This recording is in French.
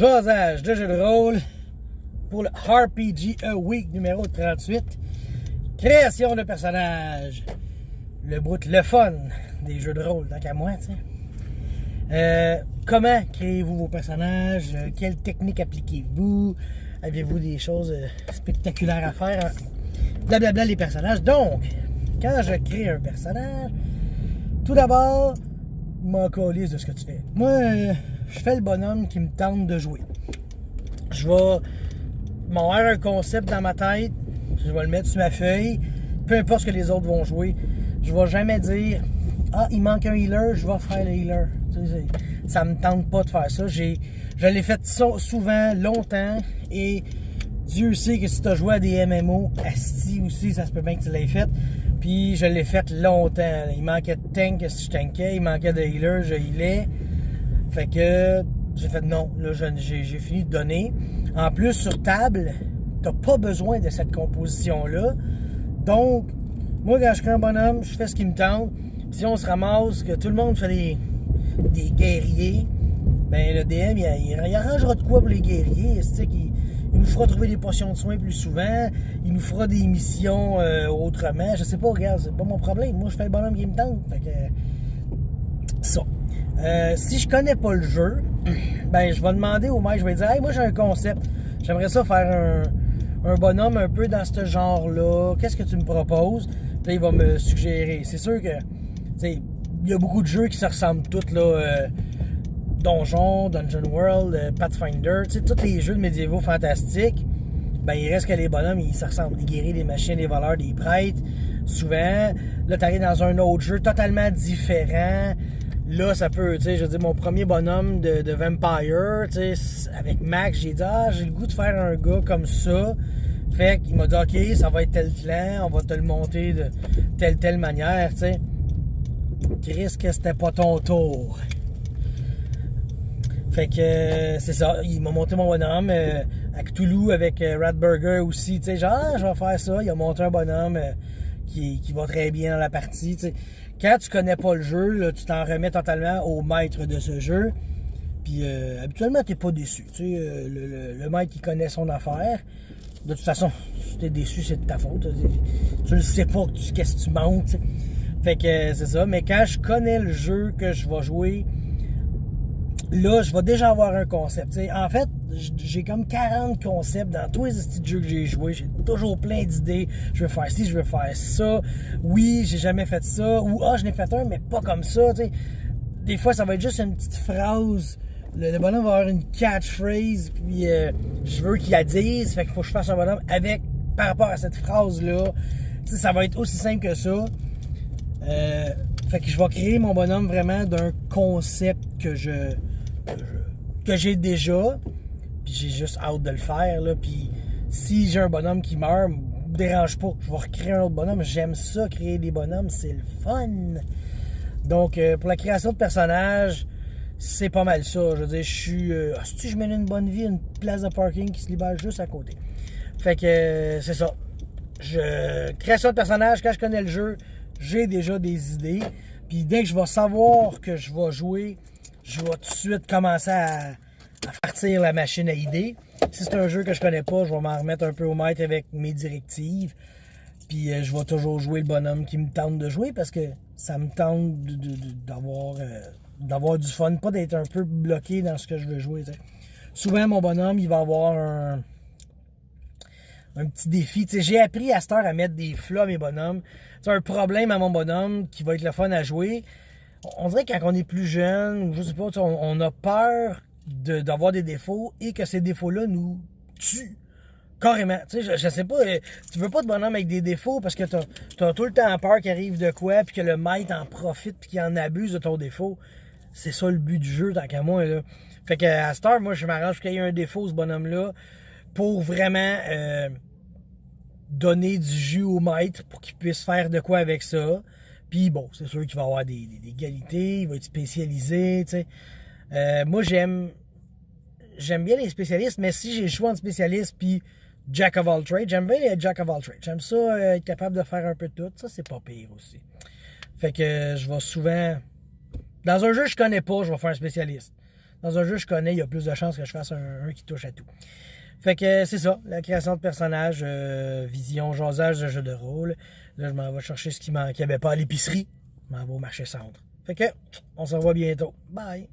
Jasage de jeu de rôle pour le RPG A Week numéro 38. Création de personnages. Le bout, le fun des jeux de rôle, tant qu'à moi, tu sais. Comment créez-vous vos personnages? Quelles techniques appliquez-vous? Avez-vous des choses spectaculaires à faire? Blablabla les personnages. Donc, quand je crée un personnage, tout d'abord, m'en calisse de ce que tu fais. Moi, je fais le bonhomme qui me tente de jouer. Je vais m'avoir un concept dans ma tête, je vais le mettre sur ma feuille, peu importe ce que les autres vont jouer. Je vais jamais dire « Ah, il manque un healer, je vais faire le healer. » Ça me tente pas de faire ça. Je l'ai fait souvent, longtemps, et Dieu sait que si tu as joué à des MMO, asti aussi, ça se peut bien que tu l'aies fait. Puis je l'ai fait longtemps. Il manquait de tank si je tankais, il manquait de healer, je healais. Fait que j'ai fait non, là j'ai fini de donner. En plus, sur table, t'as pas besoin de cette composition-là. Donc, moi quand je crée un bonhomme, je fais ce qui me tente. Puis si on se ramasse, que tout le monde fait des guerriers, ben le DM, il arrangera de quoi pour les guerriers. Il nous fera trouver des potions de soins plus souvent. Il nous fera des missions autrement. Je sais pas, regarde, c'est pas mon problème. Moi, je fais le bonhomme qui me tente. Fait que ça. Si je connais pas le jeu, ben je vais demander au maître, je vais dire « Hey, moi j'ai un concept. J'aimerais ça faire un bonhomme un peu dans ce genre-là. Qu'est-ce que tu me proposes? » Puis là, il va me suggérer. C'est sûr que, tu sais, il y a beaucoup de jeux qui se ressemblent tous, là. Donjon, Dungeon World, Pathfinder, tu sais, tous les jeux de médiévaux fantastiques, ben il reste que les bonhommes, ils se ressemblent. Les guerriers, les machines, les voleurs, les prêtres. Souvent, là, t'arrives dans un autre jeu totalement différent. Là, ça peut, tu sais, je veux dire, mon premier bonhomme de Vampire, tu sais, avec Max, j'ai dit, j'ai le goût de faire un gars comme ça. Fait qu'il m'a dit, OK, ça va être tel clan, on va te le monter de telle manière, tu sais. Chris, que c'était pas ton tour. Fait que c'est ça, il m'a monté mon bonhomme à Cthulhu avec Ratburger aussi, tu sais, genre je vais faire ça, il a monté un bonhomme qui va très bien dans la partie, tu sais. Quand tu connais pas le jeu, là, tu t'en remets totalement au maître de ce jeu, puis habituellement t'es pas déçu, tu sais, le maître qui connaît son affaire, de toute façon, si t'es déçu, c'est de ta faute, tu le sais pas qu'est-ce que tu montes, tu sais. Fait que c'est ça, mais quand je connais le jeu que je vais jouer, là, je vais déjà avoir un concept. T'sais, en fait, j'ai comme 40 concepts dans tous les petits jeux que j'ai joués. J'ai toujours plein d'idées. Je veux faire ci, je veux faire ça. Oui, j'ai jamais fait ça. Ou, je n'ai fait un, mais pas comme ça. T'sais. Des fois, ça va être juste une petite phrase. Le bonhomme va avoir une catchphrase, puis je veux qu'il la dise. Fait qu'il faut que je fasse un bonhomme par rapport à cette phrase-là. T'sais, ça va être aussi simple que ça. Fait que je vais créer mon bonhomme vraiment d'un concept que j'ai déjà, puis j'ai juste hâte de le faire, là, puis si j'ai un bonhomme qui meurt, me dérange pas, je vais recréer un autre bonhomme, j'aime ça, créer des bonhommes, c'est le fun. Donc, pour la création de personnages, c'est pas mal ça, je veux dire, si je mène une bonne vie, une place de parking qui se libère juste à côté. Fait que, c'est ça. Création de personnages, quand je connais le jeu, j'ai déjà des idées, puis dès que je vais savoir que je vais jouer, je vais tout de suite commencer à partir la machine à idées. Si c'est un jeu que je connais pas, je vais m'en remettre un peu au maître avec mes directives. Puis je vais toujours jouer le bonhomme qui me tente de jouer parce que ça me tente d'avoir du fun, pas d'être un peu bloqué dans ce que je veux jouer. T'sais. Souvent, mon bonhomme, il va avoir un petit défi. T'sais, j'ai appris à cette heure à mettre des flots à mes bonhommes. C'est un problème à mon bonhomme qui va être le fun à jouer. On dirait que quand on est plus jeune, je sais pas, on a peur d'avoir des défauts et que ces défauts-là nous tuent. Carrément. Tu sais, je sais pas, tu veux pas de bonhomme avec des défauts parce que t'as tout le temps peur qu'il arrive de quoi puis que le maître en profite puis qu'il en abuse de ton défaut. C'est ça le but du jeu, tant qu'à moi, là. Fait que à cette heure, moi, je m'arrange qu'il y ait un défaut, ce bonhomme-là, pour vraiment donner du jus au maître pour qu'il puisse faire de quoi avec ça. Puis bon, c'est sûr qu'il va avoir des qualités, il va être spécialisé, tu sais. Moi, j'aime bien les spécialistes, mais si j'ai le choix entre spécialiste puis Jack of all trades, j'aime bien les Jack of all trades. J'aime ça, être capable de faire un peu de tout. Ça, c'est pas pire aussi. Fait que je vais souvent... Dans un jeu que je connais pas, je vais faire un spécialiste. dans un jeu que je connais, il y a plus de chances que je fasse un qui touche à tout. Fait que c'est ça, la création de personnages, vision, jasage de jeu de rôle. Là, je m'en vais chercher ce qui manquait. Ben, pas à l'épicerie, je m'en vais au marché centre. Fait que, on se revoit bientôt. Bye!